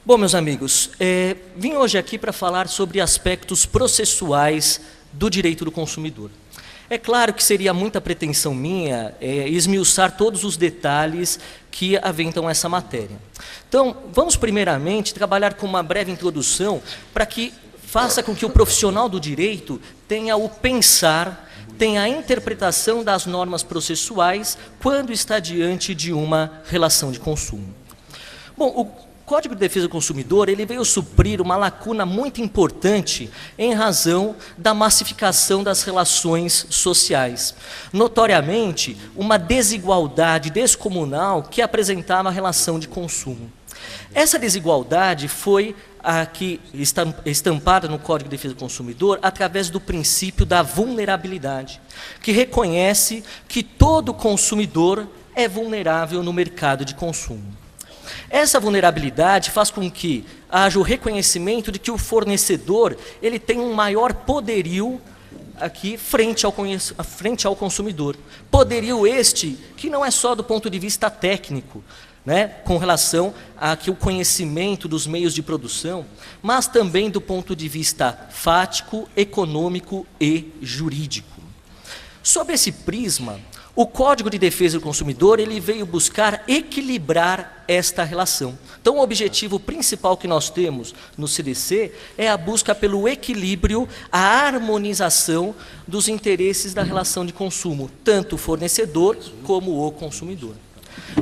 Bom, meus amigos, vim hoje aqui para falar sobre aspectos processuais do direito do consumidor. É claro que seria muita pretensão minha esmiuçar todos os detalhes que aventam essa matéria. Então, vamos primeiramente trabalhar com uma breve introdução para que faça com que o profissional do direito tenha o pensar, tenha a interpretação das normas processuais quando está diante de uma relação de consumo. Bom, o Código de Defesa do Consumidor ele veio suprir uma lacuna muito importante em razão da massificação das relações sociais. Notoriamente, uma desigualdade descomunal que apresentava a relação de consumo. Essa desigualdade foi aqui estampada no Código de Defesa do Consumidor através do princípio da vulnerabilidade, que reconhece que todo consumidor é vulnerável no mercado de consumo. Essa vulnerabilidade faz com que haja o reconhecimento de que o fornecedor ele tem um maior poderio aqui frente ao consumidor. Poderio este que não é só do ponto de vista técnico, com relação ao conhecimento dos meios de produção, mas também do ponto de vista fático, econômico e jurídico. Sob esse prisma, o Código de Defesa do Consumidor ele veio buscar equilibrar esta relação. Então, o objetivo principal que nós temos no CDC é a busca pelo equilíbrio, a harmonização dos interesses da relação de consumo, tanto o fornecedor como o consumidor.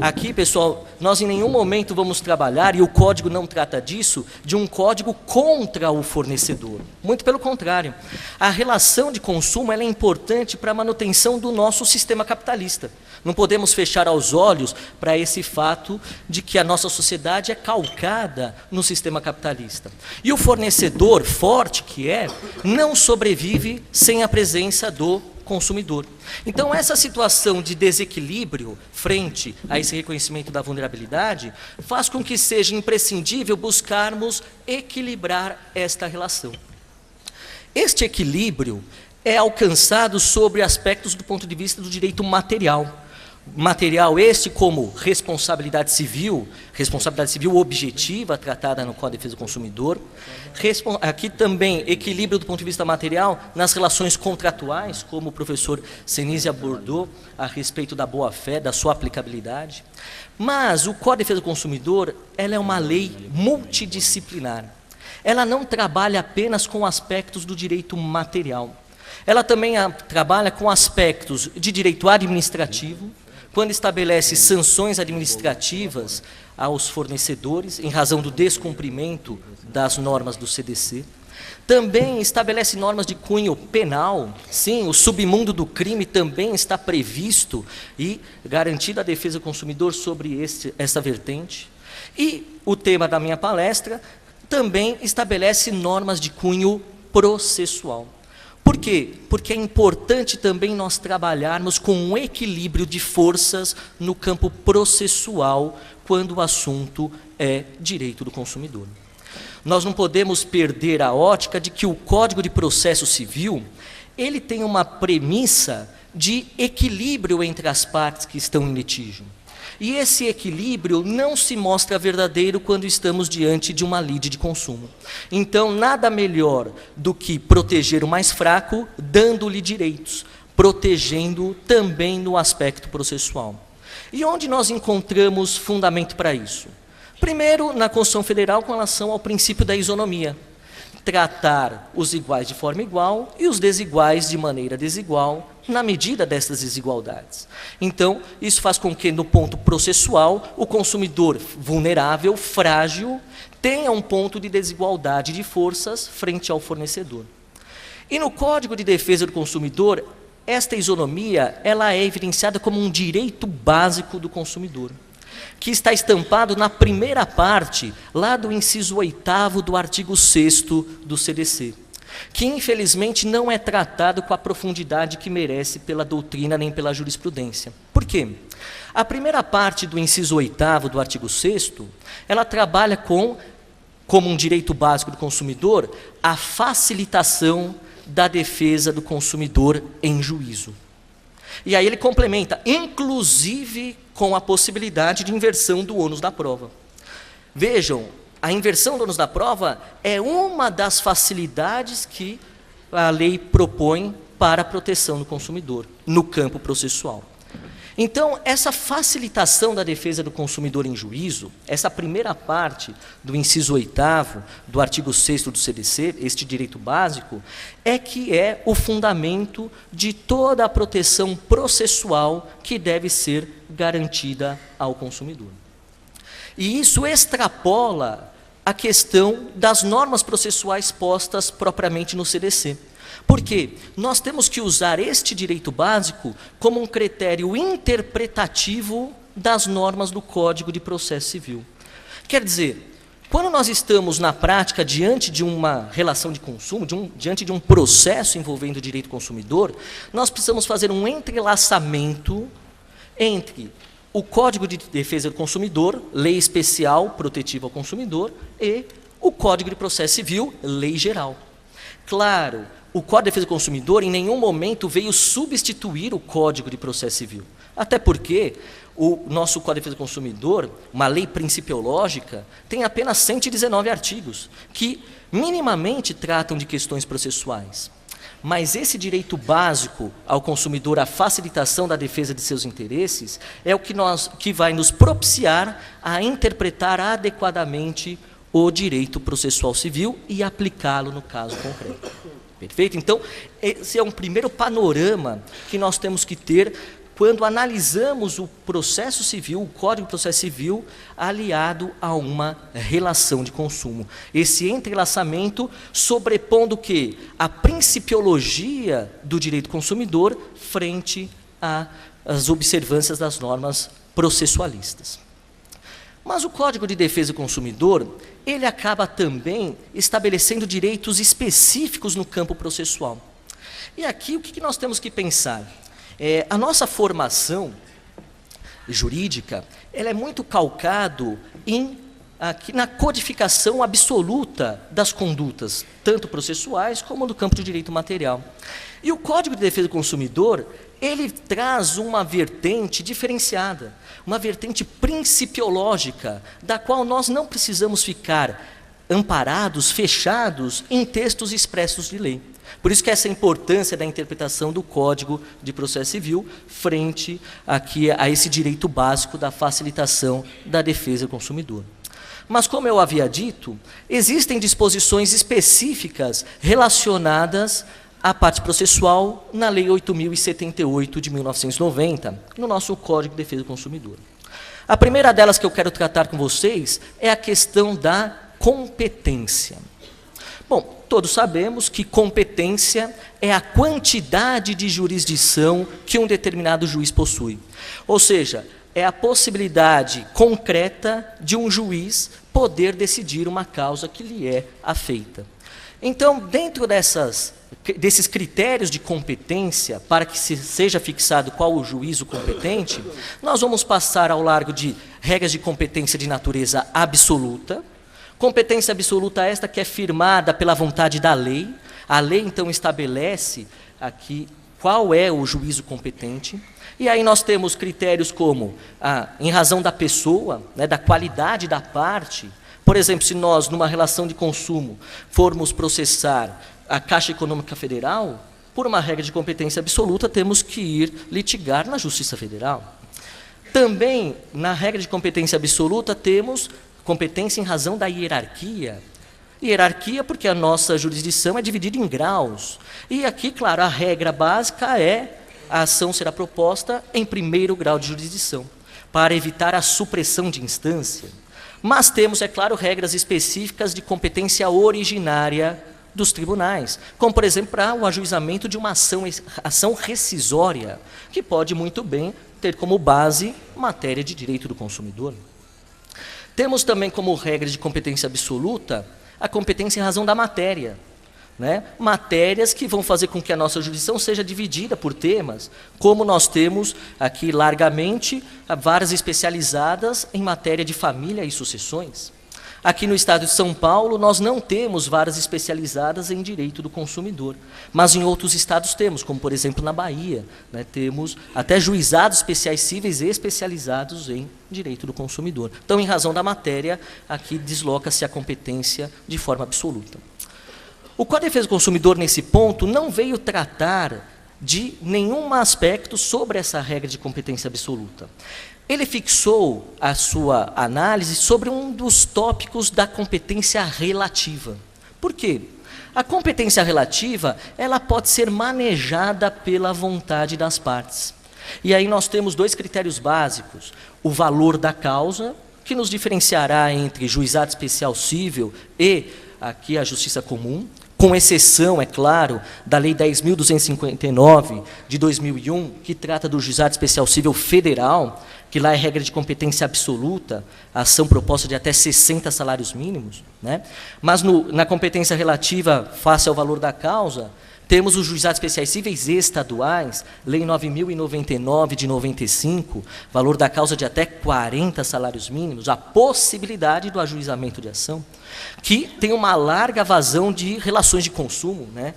Aqui, pessoal, nós em nenhum momento vamos trabalhar, e o código não trata disso, de um código contra o fornecedor. Muito pelo contrário. A relação de consumo ela é importante para a manutenção do nosso sistema capitalista. Não podemos fechar os olhos para esse fato de que a nossa sociedade é calcada no sistema capitalista. E o fornecedor, forte que é, não sobrevive sem a presença do consumidor. Então, essa situação de desequilíbrio frente a esse reconhecimento da vulnerabilidade faz com que seja imprescindível buscarmos equilibrar esta relação. Este equilíbrio é alcançado sobre aspectos do ponto de vista do direito material. Material este como responsabilidade civil objetiva, tratada no Código de Defesa do Consumidor. Aqui também equilíbrio do ponto de vista material nas relações contratuais, como o professor Senise abordou a respeito da boa-fé, da sua aplicabilidade. Mas o Código de Defesa do Consumidor ela é uma lei multidisciplinar. Ela não trabalha apenas com aspectos do direito material. Ela também trabalha com aspectos de direito administrativo, quando estabelece sanções administrativas aos fornecedores, em razão do descumprimento das normas do CDC. Também estabelece normas de cunho penal. Sim, o submundo do crime também está previsto e garantida a defesa do consumidor sobre essa vertente. E o tema da minha palestra também estabelece normas de cunho processual. Por quê? Porque é importante também nós trabalharmos com um equilíbrio de forças no campo processual, quando o assunto é direito do consumidor. Nós não podemos perder a ótica de que o Código de Processo Civil, ele tem uma premissa de equilíbrio entre as partes que estão em litígio. E esse equilíbrio não se mostra verdadeiro quando estamos diante de uma lide de consumo. Então, nada melhor do que proteger o mais fraco, dando-lhe direitos, protegendo também no aspecto processual. E onde nós encontramos fundamento para isso? Primeiro, na Constituição Federal, com relação ao princípio da isonomia. Tratar os iguais de forma igual e os desiguais de maneira desigual, na medida dessas desigualdades. Então, isso faz com que, no ponto processual, o consumidor vulnerável, frágil, tenha um ponto de desigualdade de forças frente ao fornecedor. E no Código de Defesa do Consumidor, esta isonomia ela é evidenciada como um direito básico do consumidor, que está estampado na primeira parte, lá do inciso 8º do artigo 6º do CDC, que infelizmente não é tratado com a profundidade que merece pela doutrina nem pela jurisprudência. Por quê? A primeira parte do inciso 8º do artigo 6º, ela trabalha como um direito básico do consumidor, a facilitação da defesa do consumidor em juízo. E aí ele complementa, inclusive com a possibilidade de inversão do ônus da prova. Vejam, a inversão do ônus da prova é uma das facilidades que a lei propõe para a proteção do consumidor no campo processual. Então, essa facilitação da defesa do consumidor em juízo, essa primeira parte do inciso 8º do artigo 6º do CDC, este direito básico, é que é o fundamento de toda a proteção processual que deve ser garantida ao consumidor. E isso extrapola a questão das normas processuais postas propriamente no CDC. Por quê? Nós temos que usar este direito básico como um critério interpretativo das normas do Código de Processo Civil. Quer dizer, quando nós estamos na prática diante de uma relação de consumo, diante de um processo envolvendo o direito consumidor, nós precisamos fazer um entrelaçamento entre o Código de Defesa do Consumidor, lei especial protetiva ao consumidor, e o Código de Processo Civil, lei geral. Claro, o Código de Defesa do Consumidor em nenhum momento veio substituir o Código de Processo Civil. Até porque o nosso Código de Defesa do Consumidor, uma lei principiológica, tem apenas 119 artigos, que minimamente tratam de questões processuais. Mas esse direito básico ao consumidor, a facilitação da defesa de seus interesses, é o que vai nos propiciar a interpretar adequadamente o direito processual civil e aplicá-lo no caso concreto. Perfeito? Então, esse é um primeiro panorama que nós temos que ter quando analisamos o processo civil, o Código de Processo Civil, aliado a uma relação de consumo. Esse entrelaçamento sobrepondo o quê? A principiologia do direito consumidor frente às observâncias das normas processualistas. Mas o Código de Defesa do Consumidor, ele acaba também estabelecendo direitos específicos no campo processual. E aqui o que nós temos que pensar? A nossa formação jurídica, ela é muito calcado aqui na codificação absoluta das condutas, tanto processuais como do campo de direito material. E o Código de Defesa do Consumidor, ele traz uma vertente diferenciada, uma vertente principiológica, da qual nós não precisamos ficar amparados, fechados em textos expressos de lei. Por isso que essa importância da interpretação do Código de Processo Civil frente aqui a esse direito básico da facilitação da defesa do consumidor. Mas, como eu havia dito, existem disposições específicas relacionadas à parte processual na Lei 8.078 de 1990, no nosso Código de Defesa do Consumidor. A primeira delas que eu quero tratar com vocês é a questão da competência. Bom, todos sabemos que competência é a quantidade de jurisdição que um determinado juiz possui. Ou seja, é a possibilidade concreta de um juiz poder decidir uma causa que lhe é afeita. Então, dentro desses critérios de competência, para que seja fixado qual o juízo competente, nós vamos passar ao largo de regras de competência de natureza absoluta. Competência absoluta esta que é firmada pela vontade da lei. A lei, então, estabelece aqui qual é o juízo competente. E aí nós temos critérios como, em razão da pessoa, né, da qualidade da parte. Por exemplo, se nós, numa relação de consumo, formos processar a Caixa Econômica Federal, por uma regra de competência absoluta, temos que ir litigar na Justiça Federal. Também, na regra de competência absoluta, temos competência em razão da hierarquia. Hierarquia porque a nossa jurisdição é dividida em graus. E aqui, claro, a regra básica é a ação será proposta em primeiro grau de jurisdição, para evitar a supressão de instância. Mas temos, é claro, regras específicas de competência originária dos tribunais, como, por exemplo, para o ajuizamento de uma ação rescisória, que pode muito bem ter como base matéria de direito do consumidor. Temos também como regra de competência absoluta a competência em razão da matéria, né? Matérias que vão fazer com que a nossa jurisdição seja dividida por temas, como nós temos aqui largamente varas especializadas em matéria de família e sucessões. Aqui no estado de São Paulo, nós não temos varas especializadas em direito do consumidor, mas em outros estados temos, como por exemplo na Bahia, né, temos até juizados especiais cíveis especializados em direito do consumidor. Então, em razão da matéria, aqui desloca-se a competência de forma absoluta. O Código de Defesa do Consumidor, nesse ponto, não veio tratar de nenhum aspecto sobre essa regra de competência absoluta. Ele fixou a sua análise sobre um dos tópicos da competência relativa. Por quê? A competência relativa, ela pode ser manejada pela vontade das partes. E aí nós temos dois critérios básicos: o valor da causa, que nos diferenciará entre juizado especial cível e aqui a justiça comum, com exceção, é claro, da Lei 10.259, de 2001, que trata do juizado especial cível federal, que lá é regra de competência absoluta, ação proposta de até 60 salários mínimos, né? Mas na competência relativa, face ao valor da causa, temos os juizados especiais cíveis estaduais, Lei 9.099 de 95, valor da causa de até 40 salários mínimos, a possibilidade do ajuizamento de ação, que tem uma larga vazão de relações de consumo, né?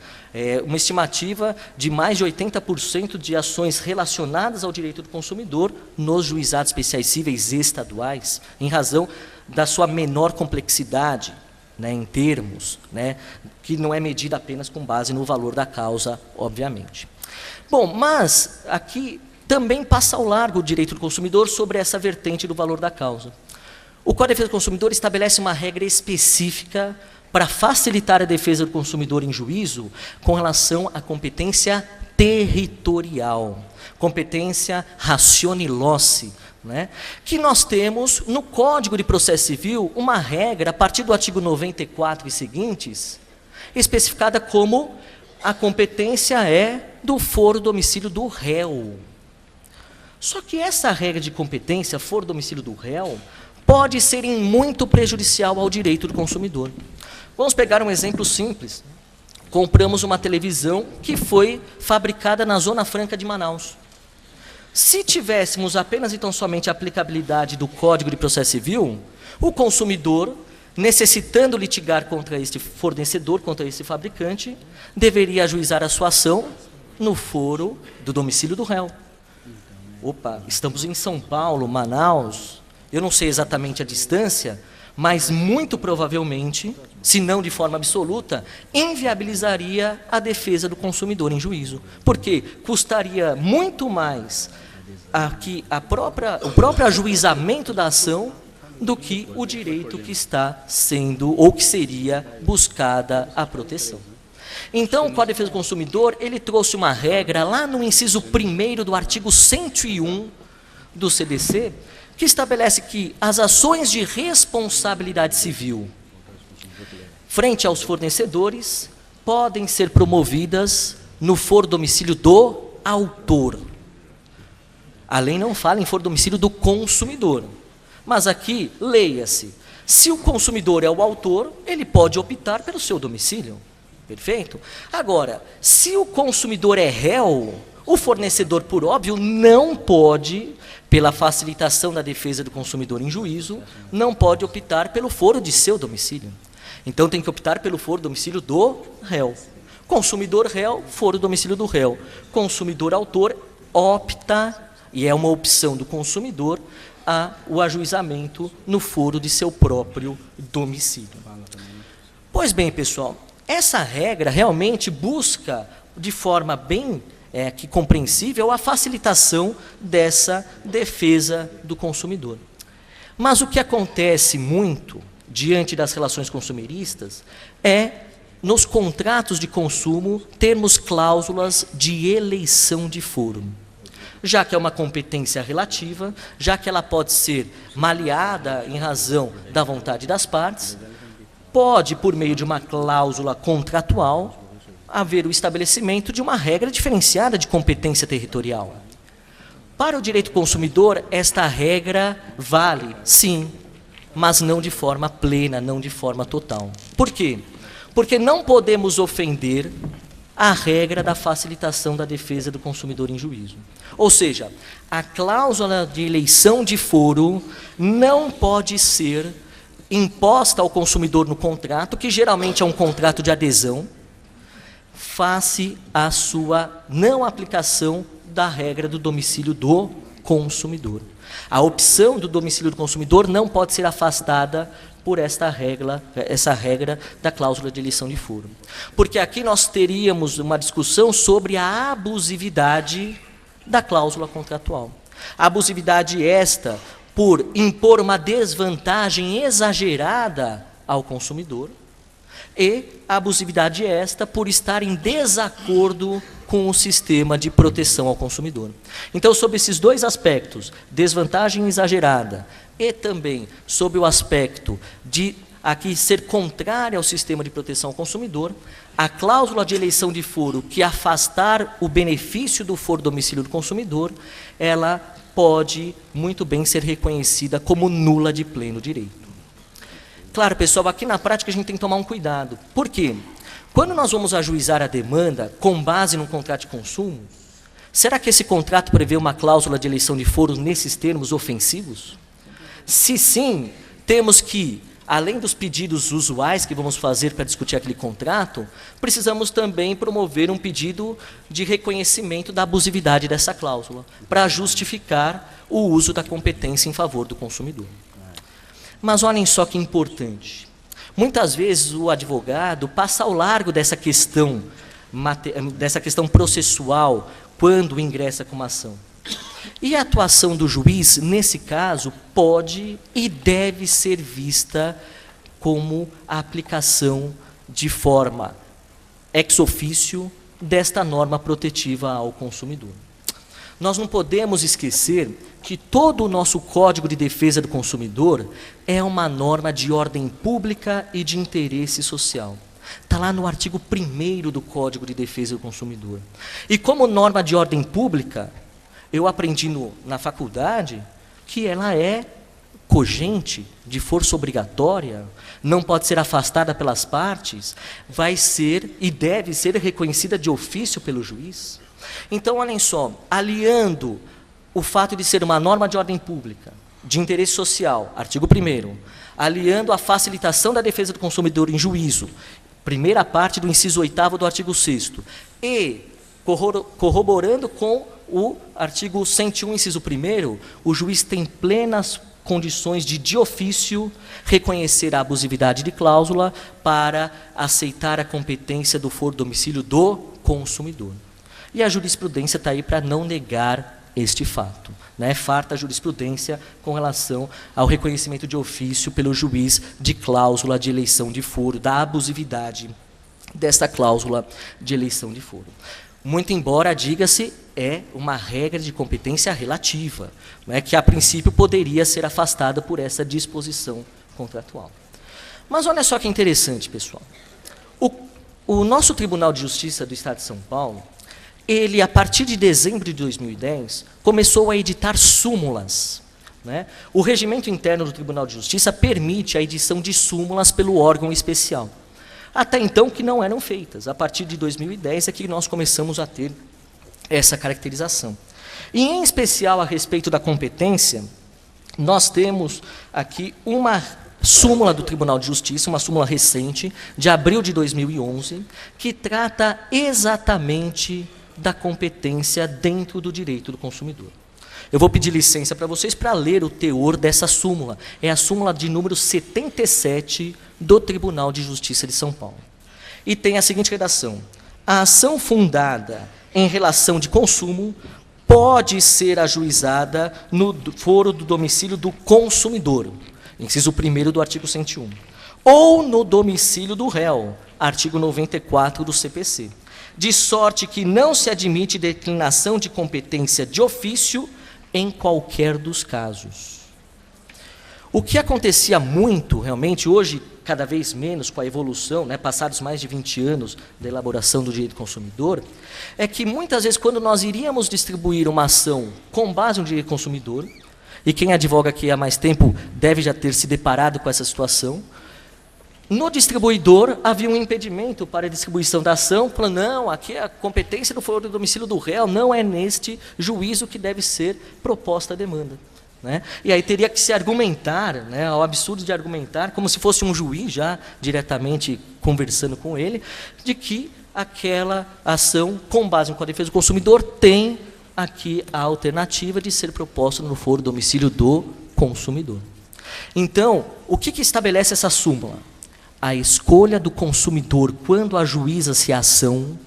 Uma estimativa de mais de 80% de ações relacionadas ao direito do consumidor nos juizados especiais cíveis estaduais, em razão da sua menor complexidade, né, em termos, né, que não é medida apenas com base no valor da causa, obviamente. Bom, mas aqui também passa ao largo o direito do consumidor sobre essa vertente do valor da causa. O Código de Defesa do Consumidor estabelece uma regra específica para facilitar a defesa do consumidor em juízo com relação à competência territorial, competência ratione loci, né, que nós temos no Código de Processo Civil uma regra, a partir do artigo 94 e seguintes, especificada como a competência é do foro domicílio do réu. Só que essa regra de competência, foro domicílio do réu, pode ser em muito prejudicial ao direito do consumidor. Vamos pegar um exemplo simples. Compramos uma televisão que foi fabricada na Zona Franca de Manaus. Se tivéssemos apenas e tão somente a aplicabilidade do Código de Processo Civil, o consumidor, necessitando litigar contra este fornecedor, contra este fabricante, deveria ajuizar a sua ação no foro do domicílio do réu. Opa, estamos em São Paulo, Manaus, eu não sei exatamente a distância, mas muito provavelmente, se não de forma absoluta, inviabilizaria a defesa do consumidor em juízo. Porque custaria muito mais o próprio ajuizamento da ação do que o direito que está sendo, ou que seria buscada a proteção. Então, o Código de Defesa do Consumidor, ele trouxe uma regra lá no inciso 1º do artigo 101 do CDC, que estabelece que as ações de responsabilidade civil frente aos fornecedores podem ser promovidas no foro domicílio do autor. A lei não fala em foro domicílio do consumidor, mas aqui, leia-se, se o consumidor é o autor, ele pode optar pelo seu domicílio. Perfeito? Agora, se o consumidor é réu, o fornecedor, por óbvio, não pode, pela facilitação da defesa do consumidor em juízo, não pode optar pelo foro de seu domicílio. Então, tem que optar pelo foro domicílio do réu. Consumidor réu, foro domicílio do réu. Consumidor autor, opta, e é uma opção do consumidor, o ajuizamento no foro de seu próprio domicílio. Pois bem, pessoal, essa regra realmente busca, de forma bem compreensível, a facilitação dessa defesa do consumidor. Mas o que acontece muito diante das relações consumeristas é, nos contratos de consumo, termos cláusulas de eleição de foro. Já que é uma competência relativa, já que ela pode ser maleada em razão da vontade das partes, pode, por meio de uma cláusula contratual, haver o estabelecimento de uma regra diferenciada de competência territorial. Para o direito consumidor, esta regra vale, sim, mas não de forma plena, não de forma total. Por quê? Porque não podemos ofender a regra da facilitação da defesa do consumidor em juízo. Ou seja, a cláusula de eleição de foro não pode ser imposta ao consumidor no contrato, que geralmente é um contrato de adesão, face à sua não aplicação da regra do domicílio do consumidor. A opção do domicílio do consumidor não pode ser afastada por essa regra da cláusula de eleição de foro. Porque aqui nós teríamos uma discussão sobre a abusividade da cláusula contratual. A abusividade esta por impor uma desvantagem exagerada ao consumidor, e a abusividade esta por estar em desacordo com o sistema de proteção ao consumidor. Então, sobre esses dois aspectos, desvantagem exagerada e também sobre o aspecto de aqui ser contrária ao sistema de proteção ao consumidor, a cláusula de eleição de foro que afastar o benefício do foro domicílio do consumidor, ela pode muito bem ser reconhecida como nula de pleno direito. Claro, pessoal, aqui na prática a gente tem que tomar um cuidado. Por quê? Quando nós vamos ajuizar a demanda com base num contrato de consumo, será que esse contrato prevê uma cláusula de eleição de foro nesses termos ofensivos? Se sim, temos que, além dos pedidos usuais que vamos fazer para discutir aquele contrato, precisamos também promover um pedido de reconhecimento da abusividade dessa cláusula, para justificar o uso da competência em favor do consumidor. Mas olhem só que importante. Muitas vezes o advogado passa ao largo dessa questão processual quando ingressa com uma ação. E a atuação do juiz, nesse caso, pode e deve ser vista como a aplicação de forma ex officio desta norma protetiva ao consumidor. Nós não podemos esquecer que todo o nosso Código de Defesa do Consumidor é uma norma de ordem pública e de interesse social. Está lá no artigo 1º do Código de Defesa do Consumidor. E como norma de ordem pública, eu aprendi na faculdade que ela é cogente, de força obrigatória, não pode ser afastada pelas partes, vai ser e deve ser reconhecida de ofício pelo juiz. Então, olhem só, aliando o fato de ser uma norma de ordem pública, de interesse social, artigo 1º, aliando a facilitação da defesa do consumidor em juízo, primeira parte do inciso 8º do artigo 6º, e corroborando com o artigo 101, inciso 1º, o juiz tem plenas condições de ofício, reconhecer a abusividade de cláusula para aceitar a competência do foro domicílio do consumidor. E a jurisprudência está aí para não negar este fato. Farta a jurisprudência com relação ao reconhecimento de ofício pelo juiz de cláusula de eleição de foro, da abusividade desta cláusula de eleição de foro. Muito embora, diga-se, é uma regra de competência relativa, que a princípio poderia ser afastada por essa disposição contratual. Mas olha só que interessante, pessoal. O nosso Tribunal de Justiça do Estado de São Paulo, ele, a partir de dezembro de 2010, começou a editar súmulas. O regimento interno do Tribunal de Justiça permite a edição de súmulas pelo órgão especial. Até então, que não eram feitas. A partir de 2010 é que nós começamos a ter essa caracterização. E, em especial, a respeito da competência, nós temos aqui uma súmula do Tribunal de Justiça, uma súmula recente, de abril de 2011, que trata exatamente da competência dentro do direito do consumidor. Eu vou pedir licença para vocês para ler o teor dessa súmula. É a súmula de número 77 do Tribunal de Justiça de São Paulo. E tem a seguinte redação: a ação fundada em relação de consumo pode ser ajuizada no foro do domicílio do consumidor, inciso 1º do artigo 101, ou no domicílio do réu, artigo 94 do CPC, de sorte que não se admite declinação de competência de ofício em qualquer dos casos. O que acontecia muito, realmente, hoje, cada vez menos com a evolução, passados mais de 20 anos da elaboração do direito do consumidor, é que muitas vezes quando nós iríamos distribuir uma ação com base no direito do consumidor, e quem advoga aqui há mais tempo deve já ter se deparado com essa situação, no distribuidor havia um impedimento para a distribuição da ação, falando, não, aqui a competência do foro do domicílio do réu não é neste juízo que deve ser proposta a demanda. né? E aí teria que se argumentar, né, o absurdo de argumentar, como se fosse um juiz já diretamente conversando com ele, de que aquela ação, com base no Código de Defesa do Consumidor, tem aqui a alternativa de ser proposta no foro domicílio do consumidor. Então, o que estabelece essa súmula? A escolha do consumidor, quando ajuiza-se a ação,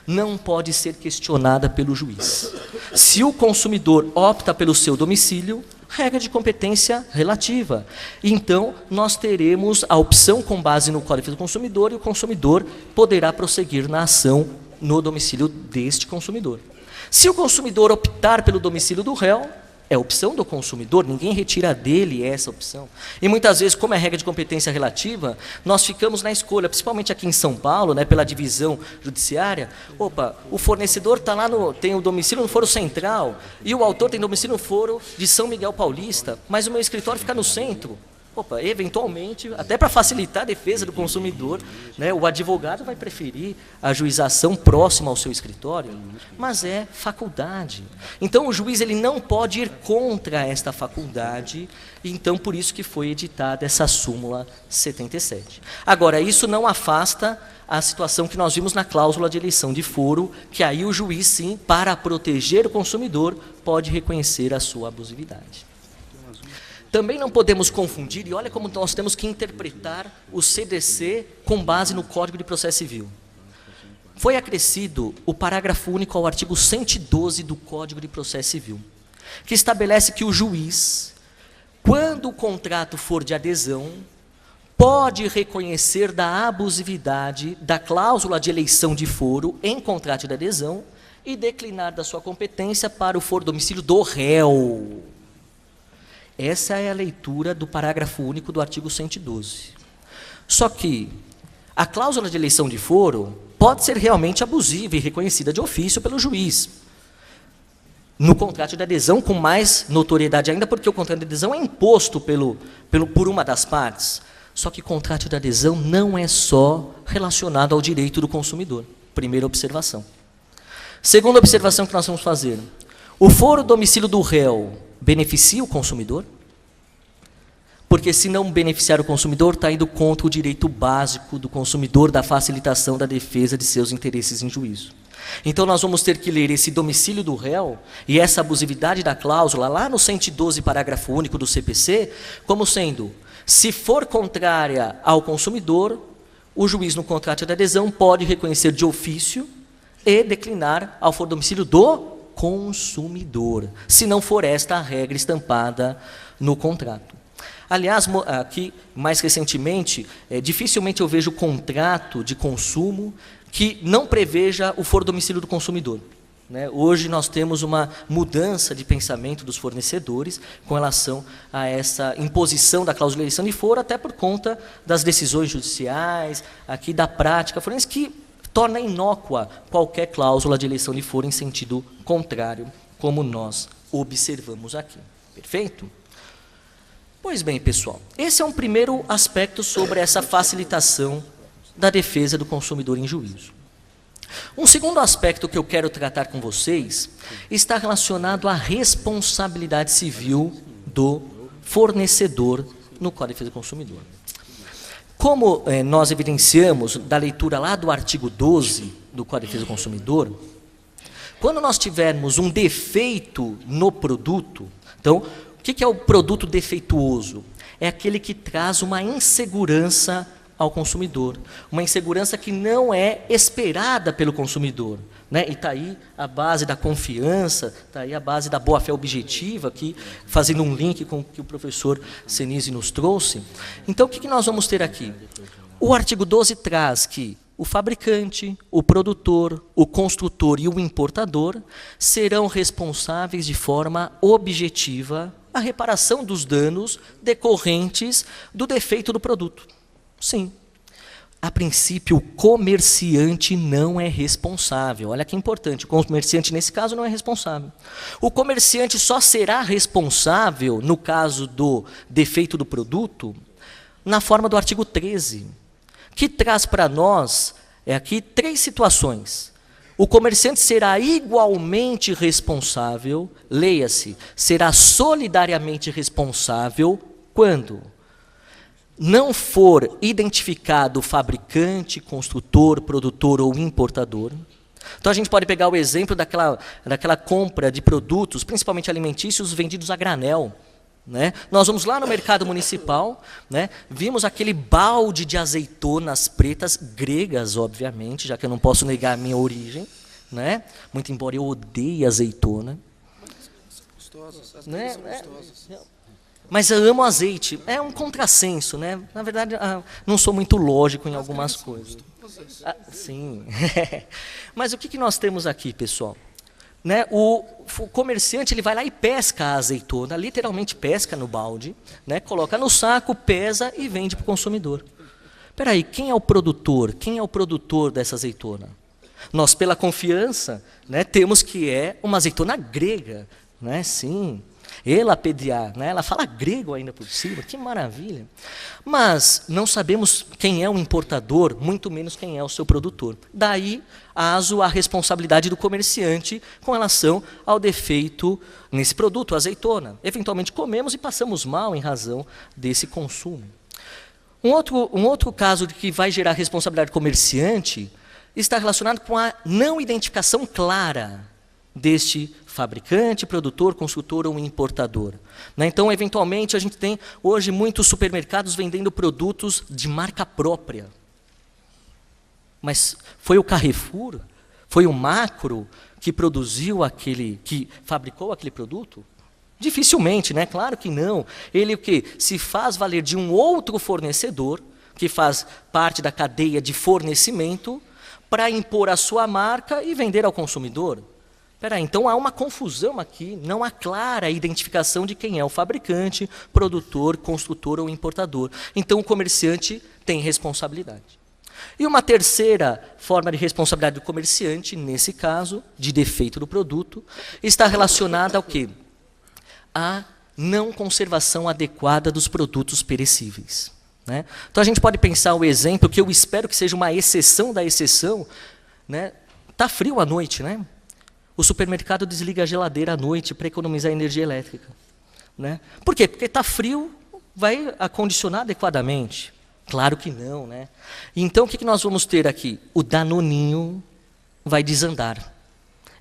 não pode ser questionada pelo juiz. Se o consumidor opta pelo seu domicílio, regra de competência relativa. Então, nós teremos a opção com base no Código de Defesa do Consumidor e o consumidor poderá prosseguir na ação no domicílio deste consumidor. Se o consumidor optar pelo domicílio do réu, é opção do consumidor, ninguém retira dele essa opção. E muitas vezes, como é regra de competência relativa, nós ficamos na escolha, principalmente aqui em São Paulo, né, pela divisão judiciária, o fornecedor está lá, tem o domicílio no foro central, e o autor tem domicílio no foro de São Miguel Paulista, mas o meu escritório fica no centro. Eventualmente, até para facilitar a defesa do consumidor, né, o advogado vai preferir a ajuização próxima ao seu escritório, mas é faculdade. Então, o juiz ele não pode ir contra esta faculdade, e então por isso que foi editada essa súmula 77. Agora, isso não afasta a situação que nós vimos na cláusula de eleição de foro, que aí o juiz, sim, para proteger o consumidor, pode reconhecer a sua abusividade. Também não podemos confundir, e olha como nós temos que interpretar o CDC com base no Código de Processo Civil. Foi acrescido o parágrafo único ao artigo 112 do Código de Processo Civil, que estabelece que o juiz, quando o contrato for de adesão, pode reconhecer da abusividade da cláusula de eleição de foro em contrato de adesão e declinar da sua competência para o foro domicílio do réu. Essa é a leitura do parágrafo único do artigo 112. Só que a cláusula de eleição de foro pode ser realmente abusiva e reconhecida de ofício pelo juiz. No contrato de adesão, com mais notoriedade ainda, porque o contrato de adesão é imposto por uma das partes. Só que contrato de adesão não é só relacionado ao direito do consumidor. Primeira observação. Segunda observação que nós vamos fazer. O foro domicílio do réu beneficia o consumidor? Porque se não beneficiar o consumidor, está indo contra o direito básico do consumidor da facilitação da defesa de seus interesses em juízo. Então nós vamos ter que ler esse domicílio do réu e essa abusividade da cláusula lá no 112, parágrafo único do CPC, como sendo, se for contrária ao consumidor, o juiz no contrato de adesão pode reconhecer de ofício e declinar ao foro domicílio do consumidor, se não for esta a regra estampada no contrato. Aliás, aqui, mais recentemente, dificilmente eu vejo contrato de consumo que não preveja o foro domicílio do consumidor. Né? Hoje nós temos uma mudança de pensamento dos fornecedores com relação a essa imposição da cláusula de eleição de foro, até por conta das decisões judiciais, aqui da prática forense, que torna inócua qualquer cláusula de eleição de foro em sentido contrário, como nós observamos aqui. Perfeito? Pois bem, pessoal, esse é um primeiro aspecto sobre essa facilitação da defesa do consumidor em juízo. Um segundo aspecto que eu quero tratar com vocês está relacionado à responsabilidade civil do fornecedor no Código de Defesa do Consumidor. Como nós evidenciamos da leitura lá do artigo 12 do Código de Defesa do Consumidor, quando nós tivermos um defeito no produto, então, o que é o produto defeituoso? É aquele que traz uma insegurança ao consumidor, uma insegurança que não é esperada pelo consumidor. Né? E está aí a base da confiança, está aí a base da boa-fé objetiva, aqui, fazendo um link com o que o professor Senise nos trouxe. Então, o que nós vamos ter aqui? O artigo 12 traz que o fabricante, o produtor, o construtor e o importador serão responsáveis de forma objetiva a reparação dos danos decorrentes do defeito do produto. Sim. A princípio, o comerciante não é responsável. Olha que importante, o comerciante, nesse caso, não é responsável. O comerciante só será responsável, no caso do defeito do produto, na forma do artigo 13, que traz para nós aqui 3 situações. o comerciante será igualmente responsável, leia-se, será solidariamente responsável quando não for identificado o fabricante, construtor, produtor ou importador. Então a gente pode pegar o exemplo daquela compra de produtos, principalmente alimentícios, vendidos a granel. Né? Nós vamos lá no mercado municipal, né? Vimos aquele balde de azeitonas pretas, gregas, obviamente, já que eu não posso negar a minha origem, né? Muito embora eu odeie azeitona. Né? Mas eu amo azeite. É um contrassenso, né? Na verdade, não sou muito lógico em algumas coisas. Sim. Mas o que nós temos aqui, pessoal? Né, o comerciante ele vai lá e pesca a azeitona, literalmente pesca no balde, né, coloca no saco, pesa e vende para o consumidor. Espera aí, quem é o produtor? Quem é o produtor dessa azeitona? Nós, pela confiança, né, temos que é uma azeitona grega, né, sim. Ela pediar, né? Ela fala grego ainda por cima, que maravilha. Mas não sabemos quem é o importador, muito menos quem é o seu produtor. Daí, a responsabilidade do comerciante com relação ao defeito nesse produto, a azeitona. Eventualmente comemos e passamos mal em razão desse consumo. Um outro caso de que vai gerar responsabilidade do comerciante está relacionado com a não identificação clara deste fabricante, produtor, construtor ou importador. Né? Então, eventualmente, a gente tem hoje muitos supermercados vendendo produtos de marca própria. Mas foi o Carrefour, foi o Macro que que fabricou aquele produto? Dificilmente, né? Claro que não. Ele o quê? Se faz valer de um outro fornecedor, que faz parte da cadeia de fornecimento, para impor a sua marca e vender ao consumidor. Espera aí, então há uma confusão aqui, não há clara identificação de quem é o fabricante, produtor, construtor ou importador. Então o comerciante tem responsabilidade. E uma terceira forma de responsabilidade do comerciante, nesse caso, de defeito do produto, está relacionada ao quê? A não conservação adequada dos produtos perecíveis. Né? Então a gente pode pensar o exemplo, que eu espero que seja uma exceção da exceção. Né? Tá frio à noite, né? O supermercado desliga a geladeira à noite para economizar energia elétrica. Né? Por quê? Porque está frio, vai acondicionar adequadamente. Claro que não. Né? Então, o que nós vamos ter aqui? O Danoninho vai desandar.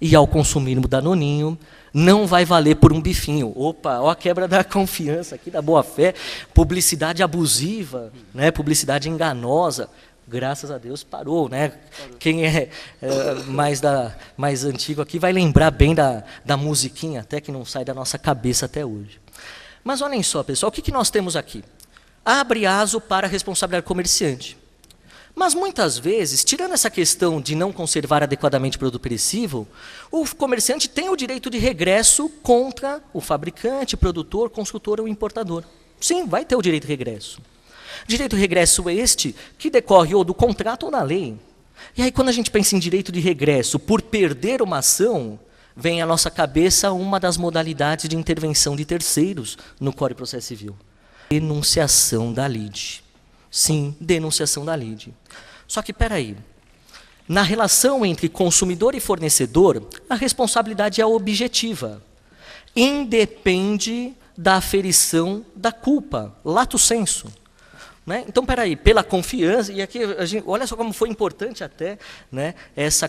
E ao consumir o Danoninho, não vai valer por um bifinho. Opa, ó a quebra da confiança aqui, da boa-fé. Publicidade abusiva, né? Publicidade enganosa. Graças a Deus parou, né? Parou. Quem é mais antigo aqui vai lembrar bem da musiquinha, até que não sai da nossa cabeça até hoje. Mas olhem só, pessoal, o que nós temos aqui? Abre aso para a responsabilidade do comerciante. Mas muitas vezes, tirando essa questão de não conservar adequadamente o produto perecível, o comerciante tem o direito de regresso contra o fabricante, produtor, construtor ou importador. Sim, vai ter o direito de regresso. Direito de regresso este que decorre ou do contrato ou da lei. E aí, quando a gente pensa em direito de regresso por perder uma ação, vem à nossa cabeça uma das modalidades de intervenção de terceiros no Código de Processo Civil. Denunciação da lide. Sim, denunciação da lide. Só que, espera aí, na relação entre consumidor e fornecedor, a responsabilidade é objetiva. Independe da aferição da culpa, lato sensu. Né? Então, espera aí, pela confiança, e aqui, olha só como foi importante até, né, essa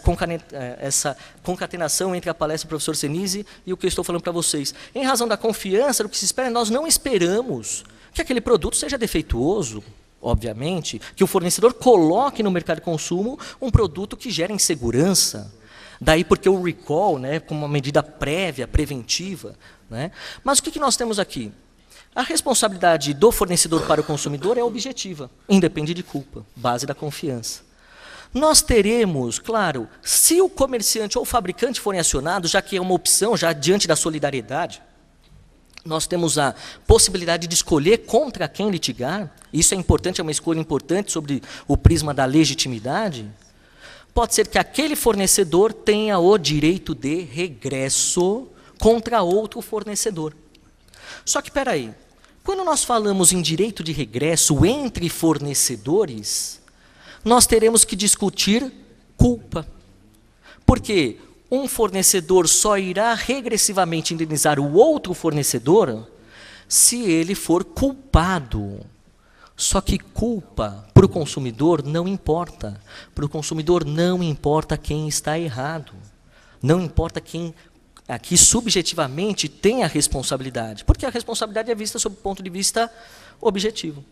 concatenação entre a palestra do professor Senise e o que eu estou falando para vocês. Em razão da confiança, o que se espera, nós não esperamos que aquele produto seja defeituoso, obviamente, que o fornecedor coloque no mercado de consumo um produto que gera insegurança. Daí porque o recall, né, como uma medida prévia, preventiva. Né? Mas o que nós temos aqui? A responsabilidade do fornecedor para o consumidor é objetiva, independe de culpa, base da confiança. Nós teremos, claro, se o comerciante ou o fabricante forem acionados, já que é uma opção, já diante da solidariedade, nós temos a possibilidade de escolher contra quem litigar. Isso é importante, é uma escolha importante sobre o prisma da legitimidade. Pode ser que aquele fornecedor tenha o direito de regresso contra outro fornecedor. Só que, espera aí, quando nós falamos em direito de regresso entre fornecedores, nós teremos que discutir culpa. Porque um fornecedor só irá regressivamente indenizar o outro fornecedor se ele for culpado. Só que culpa para o consumidor não importa. Para o consumidor não importa quem está errado. Não importa quem aqui subjetivamente tem a responsabilidade. Porque a responsabilidade é vista sob o ponto de vista objetivo.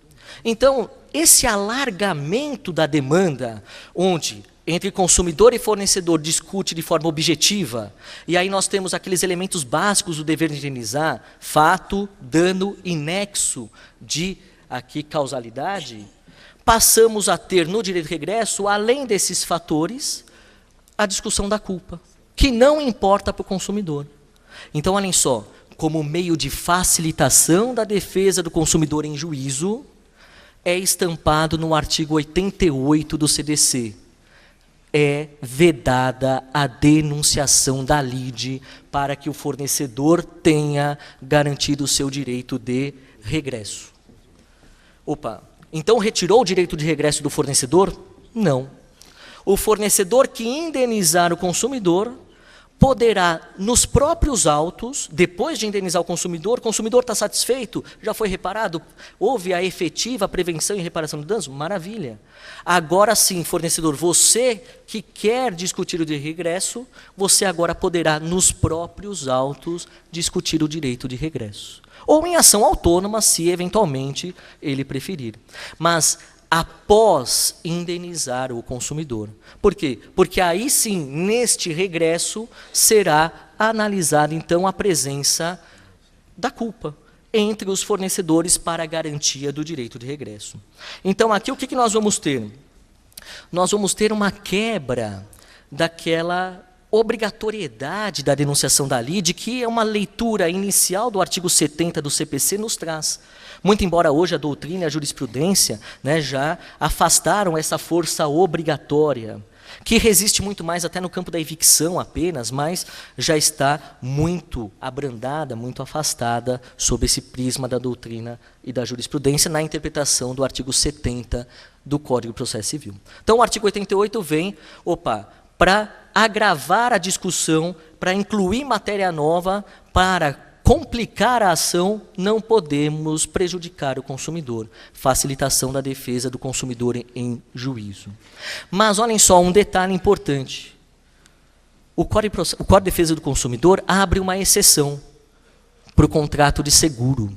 Então, esse alargamento da demanda, onde entre consumidor e fornecedor discute de forma objetiva, e aí nós temos aqueles elementos básicos do dever de indenizar, fato, dano e nexo de aqui causalidade, passamos a ter no direito de regresso, além desses fatores, a discussão da culpa, que não importa para o consumidor. Então, olhem só, como meio de facilitação da defesa do consumidor em juízo, é estampado no artigo 88 do CDC. É vedada a denunciação da lide para que o fornecedor tenha garantido o seu direito de regresso. Opa, então retirou o direito de regresso do fornecedor? Não. O fornecedor que indenizar o consumidor poderá, nos próprios autos, depois de indenizar o consumidor está satisfeito? Já foi reparado? Houve a efetiva prevenção e reparação de danos? Maravilha. Agora sim, fornecedor, você que quer discutir o de regresso, você agora poderá, nos próprios autos, discutir o direito de regresso. Ou em ação autônoma, se eventualmente ele preferir. Mas após indenizar o consumidor. Por quê? Porque aí sim, neste regresso, será analisada então a presença da culpa entre os fornecedores para a garantia do direito de regresso. Então aqui o que nós vamos ter? Nós vamos ter uma quebra daquela obrigatoriedade da denunciação da lide, que é uma leitura inicial do artigo 70 do CPC nos traz. Muito embora hoje a doutrina e a jurisprudência, né, já afastaram essa força obrigatória, que resiste muito mais até no campo da evicção apenas, mas já está muito abrandada, muito afastada sob esse prisma da doutrina e da jurisprudência na interpretação do artigo 70 do Código de Processo Civil. Então o artigo 88 vem, para agravar a discussão, para incluir matéria nova, para complicar a ação, não podemos prejudicar o consumidor. Facilitação da defesa do consumidor em juízo. Mas olhem só, um detalhe importante. O Código de Defesa do Consumidor abre uma exceção para o contrato de seguro.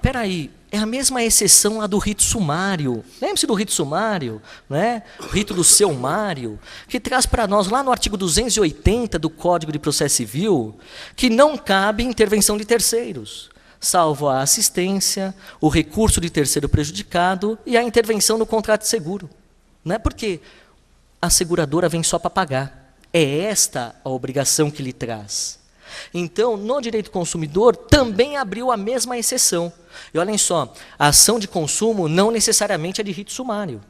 Peraí, é a mesma exceção a do rito sumário. Lembre-se do rito sumário, né? O rito do seu Mário, que traz para nós, lá no artigo 280 do Código de Processo Civil, que não cabe intervenção de terceiros, salvo a assistência, o recurso de terceiro prejudicado e a intervenção no contrato de seguro. Não é porque a seguradora vem só para pagar. É esta a obrigação que lhe traz. Então, no direito do consumidor, também abriu a mesma exceção. E olhem só, a ação de consumo não necessariamente é de rito sumário.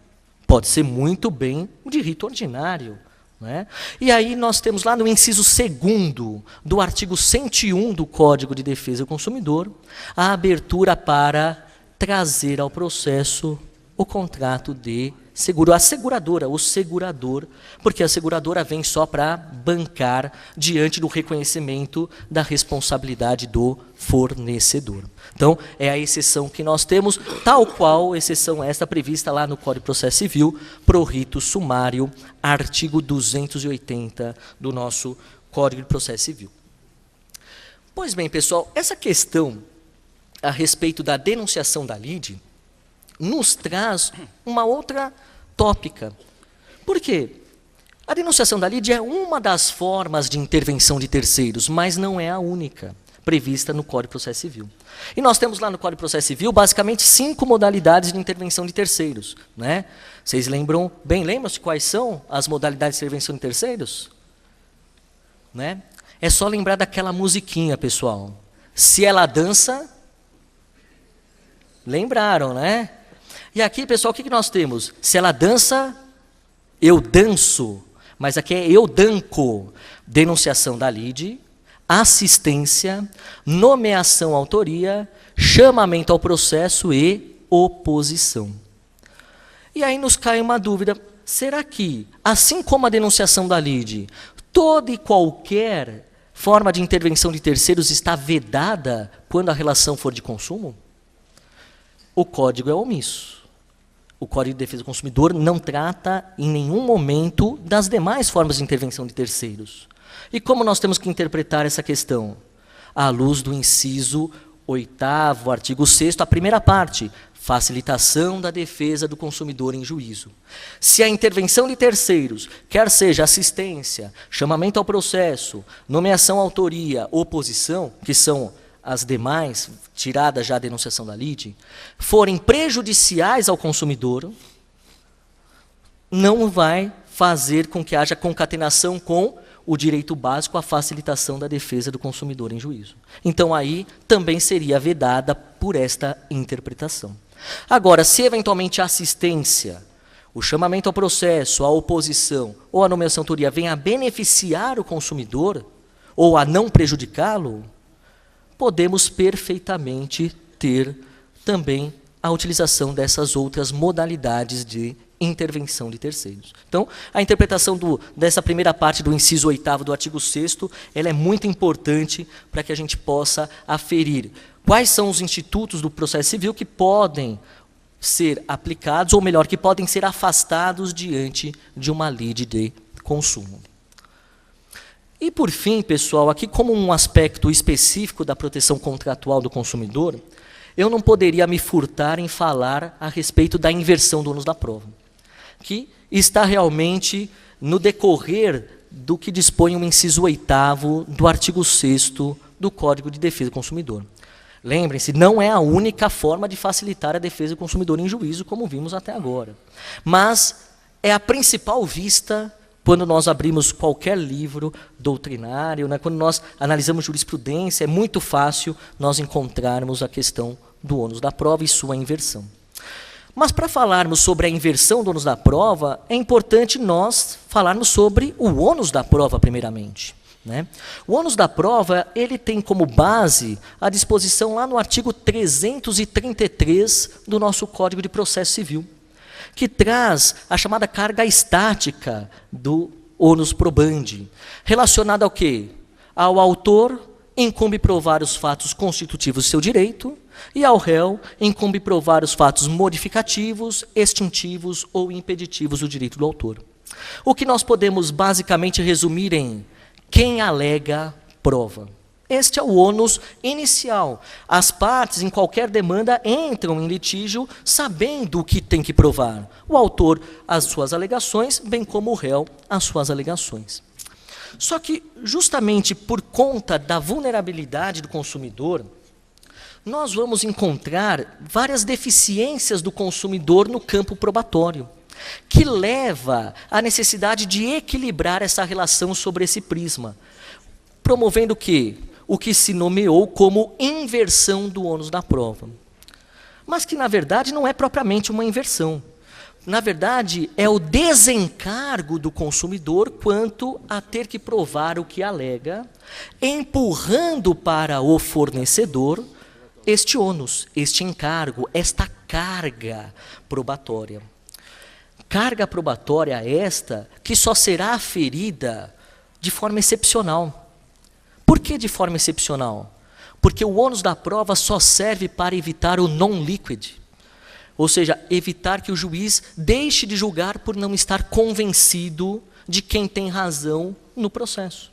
Pode ser muito bem de rito ordinário. Né? E aí nós temos lá no inciso 2º do artigo 101 do Código de Defesa do Consumidor, a abertura para trazer ao processo o contrato de seguro, a seguradora, o segurador, porque a seguradora vem só para bancar diante do reconhecimento da responsabilidade do fornecedor. Então, é a exceção que nós temos, tal qual exceção esta prevista lá no Código de Processo Civil, pro rito sumário, artigo 280 do nosso Código de Processo Civil. Pois bem, pessoal, essa questão a respeito da denunciação da lide nos traz uma outra tópica. Por quê? A denunciação da lide é uma das formas de intervenção de terceiros, mas não é a única prevista no Código de Processo Civil. E nós temos lá no Código de Processo Civil, basicamente, 5 modalidades de intervenção de terceiros. Né? Vocês lembram bem? Lembram-se quais são as modalidades de intervenção de terceiros? Né? É só lembrar daquela musiquinha, pessoal. Se ela dança... Lembraram, né? E aqui, pessoal, o que nós temos? Se ela dança, eu danço. Mas aqui é eu danco. Denunciação da lide, assistência, nomeação à autoria, chamamento ao processo e oposição. E aí nos cai uma dúvida. será que, assim como a denunciação da lide, toda e qualquer forma de intervenção de terceiros está vedada quando a relação for de consumo? O Código é omisso. O Código de Defesa do Consumidor não trata em nenhum momento das demais formas de intervenção de terceiros. E como nós temos que interpretar essa questão? À luz do inciso 8º, artigo 6º, a primeira parte, facilitação da defesa do consumidor em juízo. Se a intervenção de terceiros, quer seja assistência, chamamento ao processo, nomeação à autoria, oposição, que são as demais, tirada já a denunciação da lide, forem prejudiciais ao consumidor, não vai fazer com que haja concatenação com o direito básico à facilitação da defesa do consumidor em juízo. Então, aí também seria vedada por esta interpretação. Agora, se eventualmente a assistência, o chamamento ao processo, a oposição ou a nomeação à autoria venha a beneficiar o consumidor ou a não prejudicá-lo, podemos perfeitamente ter também a utilização dessas outras modalidades de intervenção de terceiros. Então, a interpretação dessa primeira parte do inciso 8º do artigo 6º, ela é muito importante para que a gente possa aferir quais são os institutos do processo civil que podem ser aplicados, ou melhor, que podem ser afastados diante de uma lide de consumo. E, por fim, pessoal, aqui como um aspecto específico da proteção contratual do consumidor, eu não poderia me furtar em falar a respeito da inversão do ônus da prova, que está realmente no decorrer do que dispõe o inciso 8º do artigo 6º do Código de Defesa do Consumidor. Lembrem-se, não é a única forma de facilitar a defesa do consumidor em juízo, como vimos até agora. Mas é a principal vista quando nós abrimos qualquer livro doutrinário, né, quando nós analisamos jurisprudência, é muito fácil nós encontrarmos a questão do ônus da prova e sua inversão. Mas para falarmos sobre a inversão do ônus da prova, é importante nós falarmos sobre o ônus da prova primeiramente, né? O ônus da prova, ele tem como base a disposição lá no artigo 333 do nosso Código de Processo Civil, que traz a chamada carga estática do ônus probandi, relacionada ao quê? Ao autor incumbe provar os fatos constitutivos do seu direito, e ao réu incumbe provar os fatos modificativos, extintivos ou impeditivos do direito do autor. O que nós podemos basicamente resumir em quem alega prova. Este é o ônus inicial. As partes, em qualquer demanda, entram em litígio sabendo o que tem que provar. O autor, as suas alegações, bem como o réu, as suas alegações. Só que, justamente por conta da vulnerabilidade do consumidor, nós vamos encontrar várias deficiências do consumidor no campo probatório, que leva à necessidade de equilibrar essa relação sobre esse prisma, promovendo o quê? O que se nomeou como inversão do ônus da prova. Mas que, na verdade, não é propriamente uma inversão. Na verdade, é o desencargo do consumidor quanto a ter que provar o que alega, empurrando para o fornecedor este ônus, este encargo, esta carga probatória. Carga probatória esta que só será aferida de forma excepcional. Por que de forma excepcional? Porque o ônus da prova só serve para evitar o non liquid, ou seja, evitar que o juiz deixe de julgar por não estar convencido de quem tem razão no processo.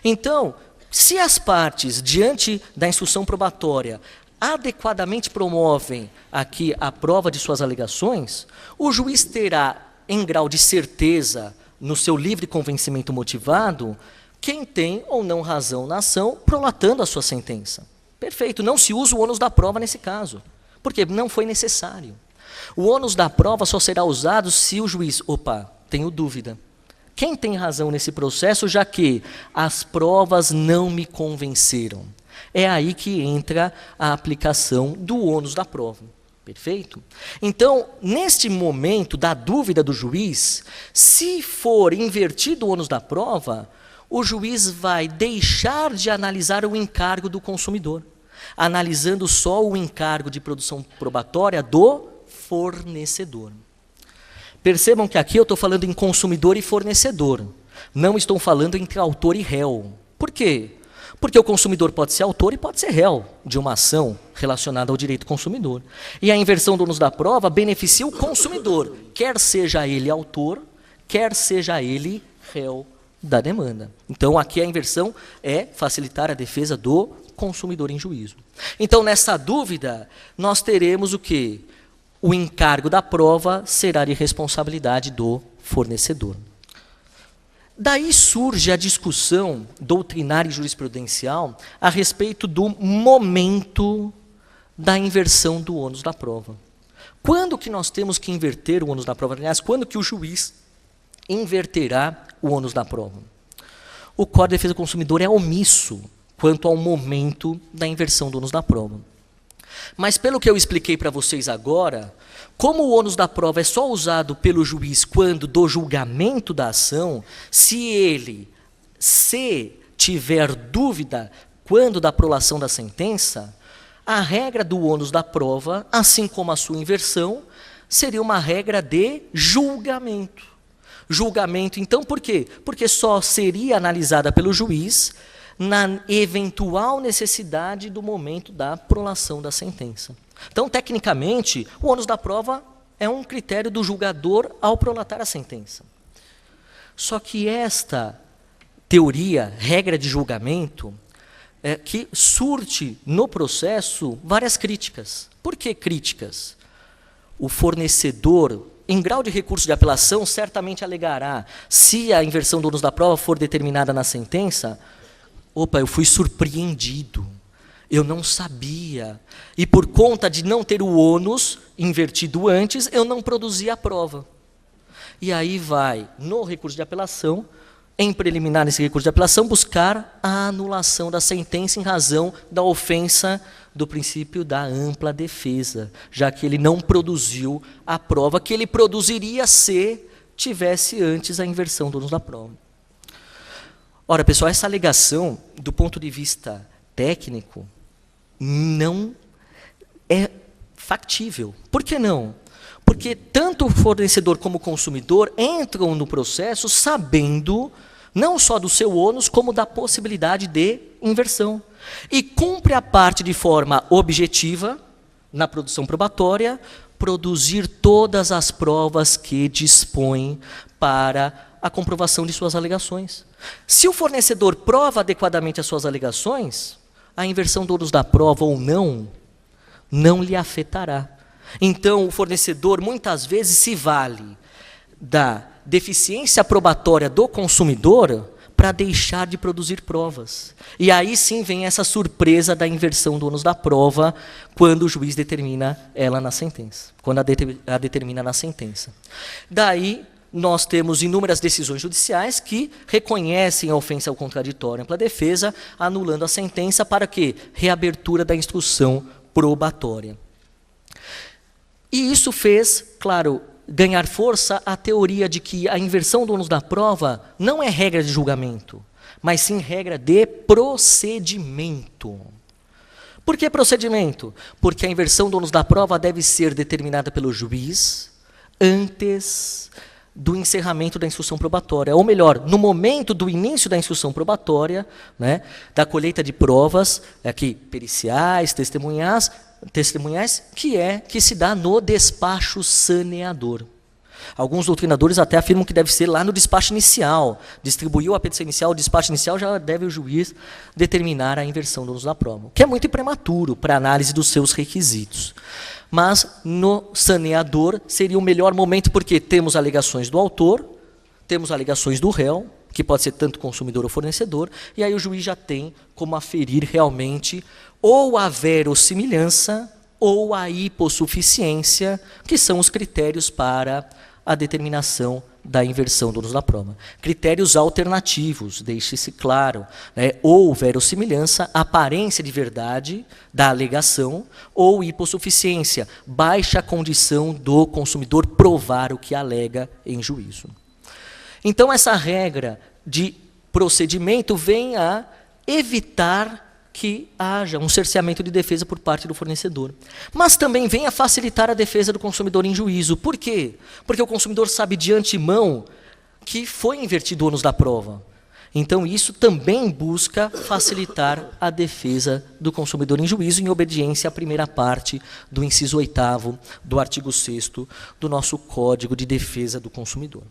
Então, se as partes, diante da instrução probatória, adequadamente promovem aqui a prova de suas alegações, o juiz terá, em grau de certeza, no seu livre convencimento motivado, quem tem ou não razão na ação, prolatando a sua sentença. Perfeito, não se usa o ônus da prova nesse caso, porque não foi necessário. O ônus da prova só será usado se o juiz, tenho dúvida. Quem tem razão nesse processo, já que as provas não me convenceram? É aí que entra a aplicação do ônus da prova. Perfeito? Então, neste momento da dúvida do juiz, se for invertido o ônus da prova, o juiz vai deixar de analisar o encargo do consumidor, analisando só o encargo de produção probatória do fornecedor. Percebam que aqui eu estou falando em consumidor e fornecedor. Não estou falando entre autor e réu. Por quê? Porque o consumidor pode ser autor e pode ser réu de uma ação relacionada ao direito consumidor. E a inversão do ônus da prova beneficia o consumidor, quer seja ele autor, quer seja ele réu da demanda. Então, aqui a inversão é facilitar a defesa do consumidor em juízo. Então, nessa dúvida, nós teremos o quê? O encargo da prova será de responsabilidade do fornecedor. Daí surge a discussão doutrinária e jurisprudencial a respeito do momento da inversão do ônus da prova. Quando que nós temos que inverter o ônus da prova? Aliás, quando que o juiz inverterá o ônus da prova? O Código de Defesa do Consumidor é omisso quanto ao momento da inversão do ônus da prova. Mas pelo que eu expliquei para vocês agora, como o ônus da prova é só usado pelo juiz quando do julgamento da ação, se tiver dúvida quando da prolação da sentença, a regra do ônus da prova, assim como a sua inversão, seria uma regra de julgamento. Julgamento, então, por quê? Porque só seria analisada pelo juiz na eventual necessidade do momento da prolação da sentença. Então, tecnicamente, o ônus da prova é um critério do julgador ao prolatar a sentença. Só que esta teoria, regra de julgamento, que surte no processo várias críticas. Por que críticas? O fornecedor, em grau de recurso de apelação, certamente alegará, se a inversão do ônus da prova for determinada na sentença, opa, eu fui surpreendido, eu não sabia, e por conta de não ter o ônus invertido antes, eu não produzi a prova. E aí vai, no recurso de apelação, em preliminar nesse recurso de apelação, buscar a anulação da sentença em razão da ofensa do princípio da ampla defesa, já que ele não produziu a prova que ele produziria se tivesse antes a inversão do ônus da prova. Ora, pessoal, essa alegação, do ponto de vista técnico, não é factível. Por que não? Porque tanto o fornecedor como o consumidor entram no processo sabendo não só do seu ônus, como da possibilidade de inversão. E cumpre a parte de forma objetiva, na produção probatória, produzir todas as provas que dispõe para a comprovação de suas alegações. Se o fornecedor prova adequadamente as suas alegações, a inversão do ônus da prova ou não lhe afetará. Então, o fornecedor muitas vezes se vale da deficiência probatória do consumidor para deixar de produzir provas. E aí sim vem essa surpresa da inversão do ônus da prova quando o juiz determina ela na sentença, quando a determina na sentença. Daí nós temos inúmeras decisões judiciais que reconhecem a ofensa ao contraditório ampla defesa, anulando a sentença para quê? Reabertura da instrução probatória. E isso fez, claro, ganhar força a teoria de que a inversão do ônus da prova não é regra de julgamento, mas sim regra de procedimento. Por que procedimento? Porque a inversão do ônus da prova deve ser determinada pelo juiz antes do encerramento da instrução probatória, ou melhor, no momento do início da instrução probatória, né, da colheita de provas, aqui, periciais, testemunhais, que se dá no despacho saneador. Alguns doutrinadores até afirmam que deve ser lá no despacho inicial. Distribuiu a petição inicial, o despacho inicial já deve o juiz determinar a inversão do ônus da prova, que é muito prematuro para análise dos seus requisitos. Mas no saneador seria o melhor momento, porque temos alegações do autor, temos alegações do réu, que pode ser tanto consumidor ou fornecedor, e aí o juiz já tem como aferir realmente ou a verossimilhança ou a hipossuficiência, que são os critérios para a determinação da inversão do ônus da prova. Critérios alternativos, deixe-se claro, né? Ou verossimilhança, aparência de verdade da alegação, ou hipossuficiência, baixa condição do consumidor provar o que alega em juízo. Então, essa regra de procedimento vem a evitar que haja um cerceamento de defesa por parte do fornecedor. Mas também vem a facilitar a defesa do consumidor em juízo. Por quê? Porque o consumidor sabe de antemão que foi invertido o ônus da prova. Então, isso também busca facilitar a defesa do consumidor em juízo, em obediência à primeira parte do inciso 8º do artigo 6º do nosso Código de Defesa do Consumidor.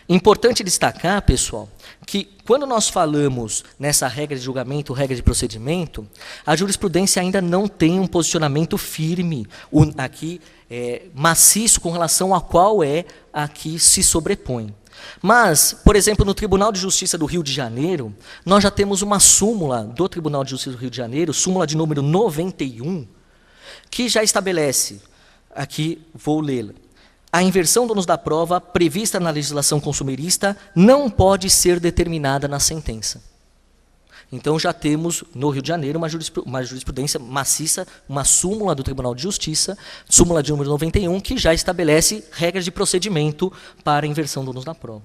Importante destacar, pessoal, que quando nós falamos nessa regra de julgamento, regra de procedimento, a jurisprudência ainda não tem um posicionamento firme, aqui maciço, com relação a qual é a que se sobrepõe. Mas, por exemplo, no Tribunal de Justiça do Rio de Janeiro, nós já temos uma súmula do Tribunal de Justiça do Rio de Janeiro, súmula de número 91, que já estabelece, aqui vou lê-la, a inversão do ônus da prova prevista na legislação consumerista não pode ser determinada na sentença. Então já temos no Rio de Janeiro uma jurisprudência maciça, uma súmula do Tribunal de Justiça, súmula de número 91, que já estabelece regras de procedimento para a inversão do ônus da prova.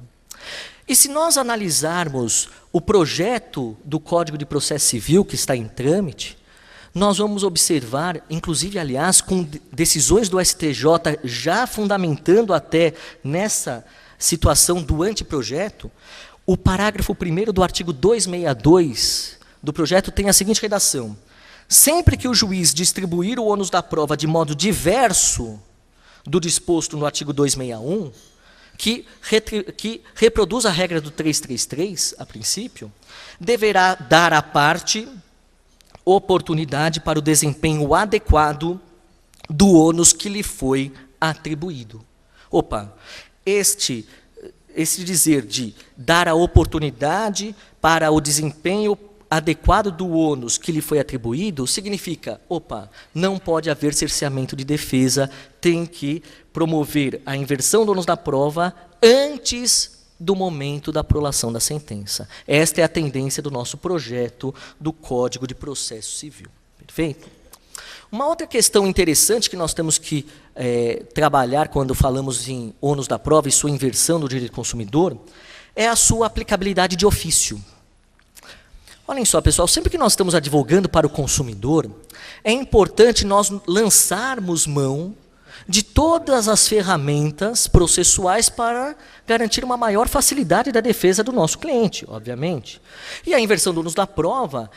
E se nós analisarmos o projeto do Código de Processo Civil que está em trâmite, nós vamos observar, inclusive, aliás, com decisões do STJ já fundamentando até nessa situação do anteprojeto, o parágrafo 1º do artigo 262 do projeto tem a seguinte redação: sempre que o juiz distribuir o ônus da prova de modo diverso do disposto no artigo 261, que reproduz a regra do 333, a princípio, deverá dar à parte oportunidade para o desempenho adequado do ônus que lhe foi atribuído. Este dizer de dar a oportunidade para o desempenho adequado do ônus que lhe foi atribuído significa, não pode haver cerceamento de defesa, tem que promover a inversão do ônus da prova antes do momento da prolação da sentença. Esta é a tendência do nosso projeto do Código de Processo Civil. Perfeito? Uma outra questão interessante que nós temos que trabalhar quando falamos em ônus da prova e sua inversão no direito do consumidor é a sua aplicabilidade de ofício. Olhem só, pessoal, sempre que nós estamos advogando para o consumidor, é importante nós lançarmos mão de todas as ferramentas processuais para garantir uma maior facilidade da defesa do nosso cliente, obviamente. E a inversão do ônus da prova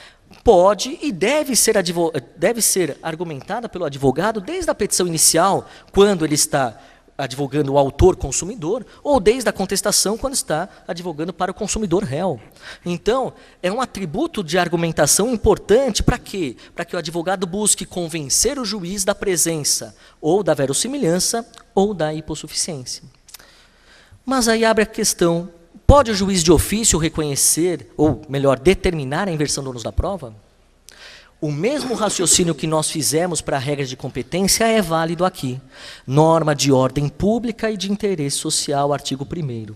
pode e deve ser argumentada pelo advogado desde a petição inicial, quando ele está advogando o autor consumidor, ou desde a contestação, quando está advogando para o consumidor réu. Então, é um atributo de argumentação importante para quê? Para que o advogado busque convencer o juiz da presença ou da verossimilhança ou da hipossuficiência. Mas aí abre a questão: pode o juiz de ofício reconhecer, ou melhor, determinar a inversão do ônus da prova? O mesmo raciocínio que nós fizemos para a regra de competência é válido aqui. Norma de ordem pública e de interesse social, artigo 1º.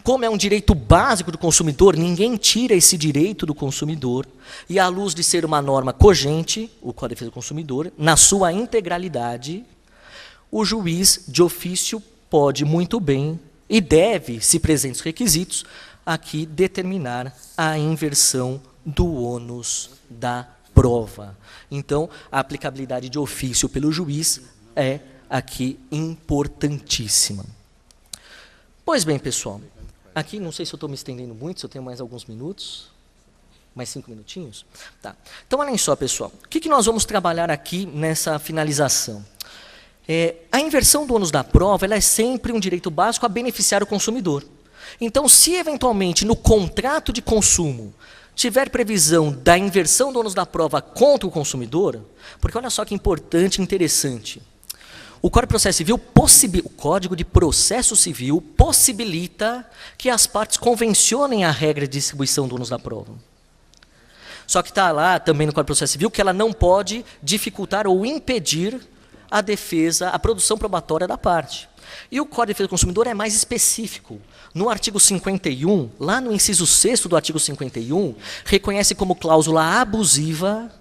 Como é um direito básico do consumidor, ninguém tira esse direito do consumidor, e à luz de ser uma norma cogente, o Código de Defesa do Consumidor, na sua integralidade, o juiz de ofício pode muito bem e deve, se presentes os requisitos, aqui determinar a inversão do ônus da prova. Então, a aplicabilidade de ofício pelo juiz é aqui importantíssima. Pois bem, pessoal, aqui não sei se eu estou me estendendo muito, se eu tenho mais alguns minutos, mais 5 minutinhos. Tá. Então, olhem só, pessoal, o que nós vamos trabalhar aqui nessa finalização? A inversão do ônus da prova ela é sempre um direito básico a beneficiar o consumidor. Então, se eventualmente no contrato de consumo tiver previsão da inversão do ônus da prova contra o consumidor, porque olha só que importante e interessante, o Código de Processo Civil possibilita que as partes convencionem a regra de distribuição do ônus da prova. Só que está lá também no Código de Processo Civil que ela não pode dificultar ou impedir a defesa, a produção probatória da parte. E o Código de Defesa do Consumidor é mais específico. No artigo 51, lá no inciso 6º do artigo 51, reconhece como cláusula abusiva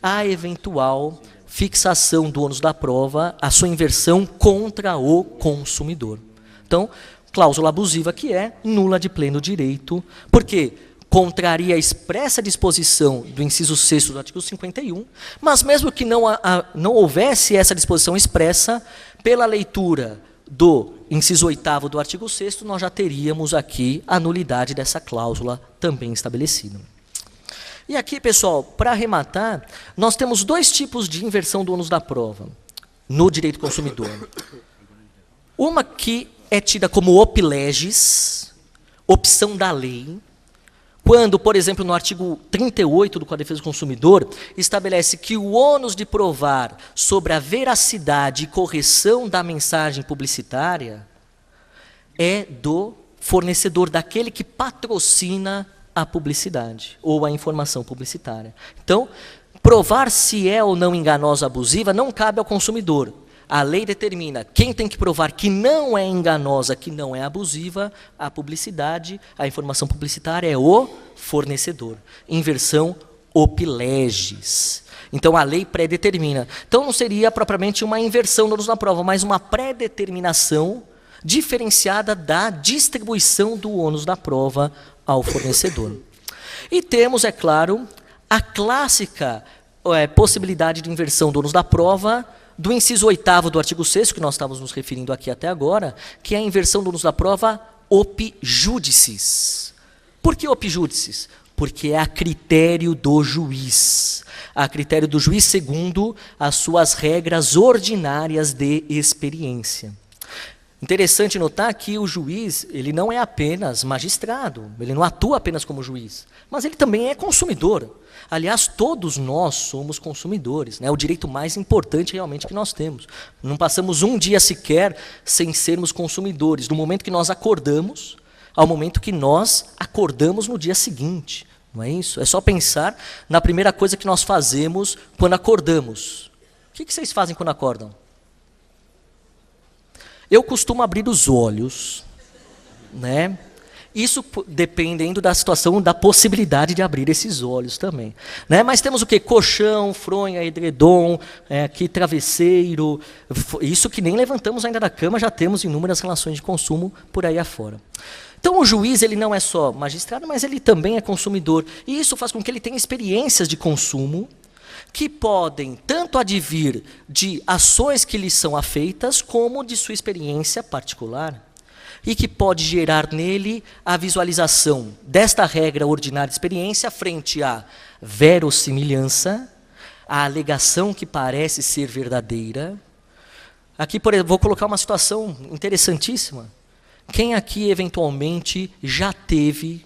a eventual fixação do ônus da prova, a sua inversão contra o consumidor. Então, cláusula abusiva que é nula de pleno direito, porque contraria a expressa disposição do inciso 6º do artigo 51, mas mesmo que não houvesse essa disposição expressa, pela leitura do inciso 8º do artigo 6º, nós já teríamos aqui a nulidade dessa cláusula também estabelecida. E aqui, pessoal, para arrematar, nós temos dois tipos de inversão do ônus da prova no direito consumidor. Uma que é tida como op legis, opção da lei, quando, por exemplo, no artigo 38 do Código de Defesa do Consumidor, estabelece que o ônus de provar sobre a veracidade e correção da mensagem publicitária é do fornecedor, daquele que patrocina a publicidade ou a informação publicitária. Então, provar se é ou não enganosa ou abusiva não cabe ao consumidor. A lei determina quem tem que provar que não é enganosa, que não é abusiva, a publicidade, a informação publicitária é o fornecedor. Inversão op legis. Então, a lei pré-determina. Então, não seria propriamente uma inversão do ônus da prova, mas uma pré-determinação diferenciada da distribuição do ônus da prova ao fornecedor. E temos, é claro, a clássica possibilidade de inversão do ônus da prova do inciso 8º do artigo 6º, que nós estávamos nos referindo aqui até agora, que é a inversão do ônus da prova op judicis. Por que op judicis? Porque é a critério do juiz. A critério do juiz segundo as suas regras ordinárias de experiência. Interessante notar que o juiz, ele não é apenas magistrado, ele não atua apenas como juiz, mas ele também é consumidor. Aliás, todos nós somos consumidores, né? É o direito mais importante realmente que nós temos. Não passamos um dia sequer sem sermos consumidores, do momento que nós acordamos ao momento que nós acordamos no dia seguinte. Não é isso? É só pensar na primeira coisa que nós fazemos quando acordamos. O que vocês fazem quando acordam? Eu costumo abrir os olhos, né? Isso dependendo da situação, da possibilidade de abrir esses olhos também, né? Mas temos o quê? Colchão, fronha, edredom, aqui travesseiro, isso que nem levantamos ainda da cama, já temos inúmeras relações de consumo por aí afora. Então o juiz, ele não é só magistrado, mas ele também é consumidor, e isso faz com que ele tenha experiências de consumo, que podem tanto advir de ações que lhes são afeitas, como de sua experiência particular, e que pode gerar nele a visualização desta regra ordinária de experiência frente à verossimilhança, à alegação que parece ser verdadeira. Aqui, por exemplo, vou colocar uma situação interessantíssima. Quem aqui, eventualmente, já teve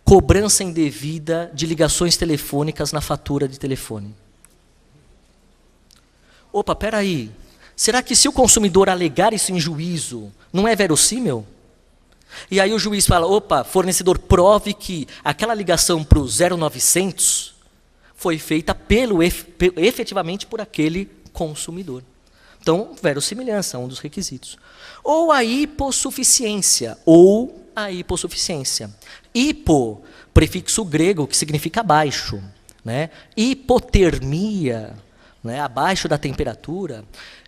cobrança indevida de ligações telefônicas na fatura de telefone? Opa, peraí. Será que se o consumidor alegar isso em juízo, não é verossímil? E aí o juiz fala, opa, fornecedor, prove que aquela ligação para o 0900 foi feita efetivamente por aquele consumidor. Então, verossimilhança, um dos requisitos. Ou a hipossuficiência, Hipo, prefixo grego que significa abaixo, né? Hipotermia, né? Abaixo da temperatura.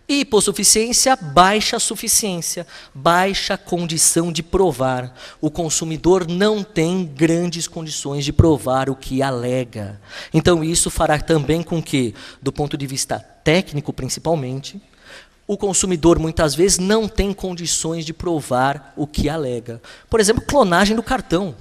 Hipossuficiência, baixa suficiência, baixa condição de provar. O consumidor não tem grandes condições de provar o que alega. Então, isso fará também com que, do ponto de vista técnico principalmente, o consumidor muitas vezes não tem condições de provar o que alega. Por exemplo, clonagem do cartão.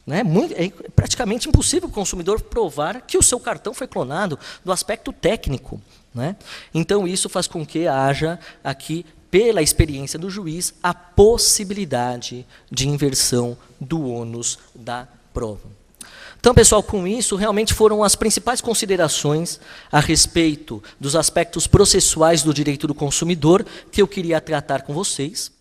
Né? É praticamente impossível o consumidor provar que o seu cartão foi clonado do aspecto técnico. Né? Então, isso faz com que haja aqui, pela experiência do juiz, a possibilidade de inversão do ônus da prova. Então, pessoal, com isso, realmente foram as principais considerações a respeito dos aspectos processuais do direito do consumidor que eu queria tratar com vocês.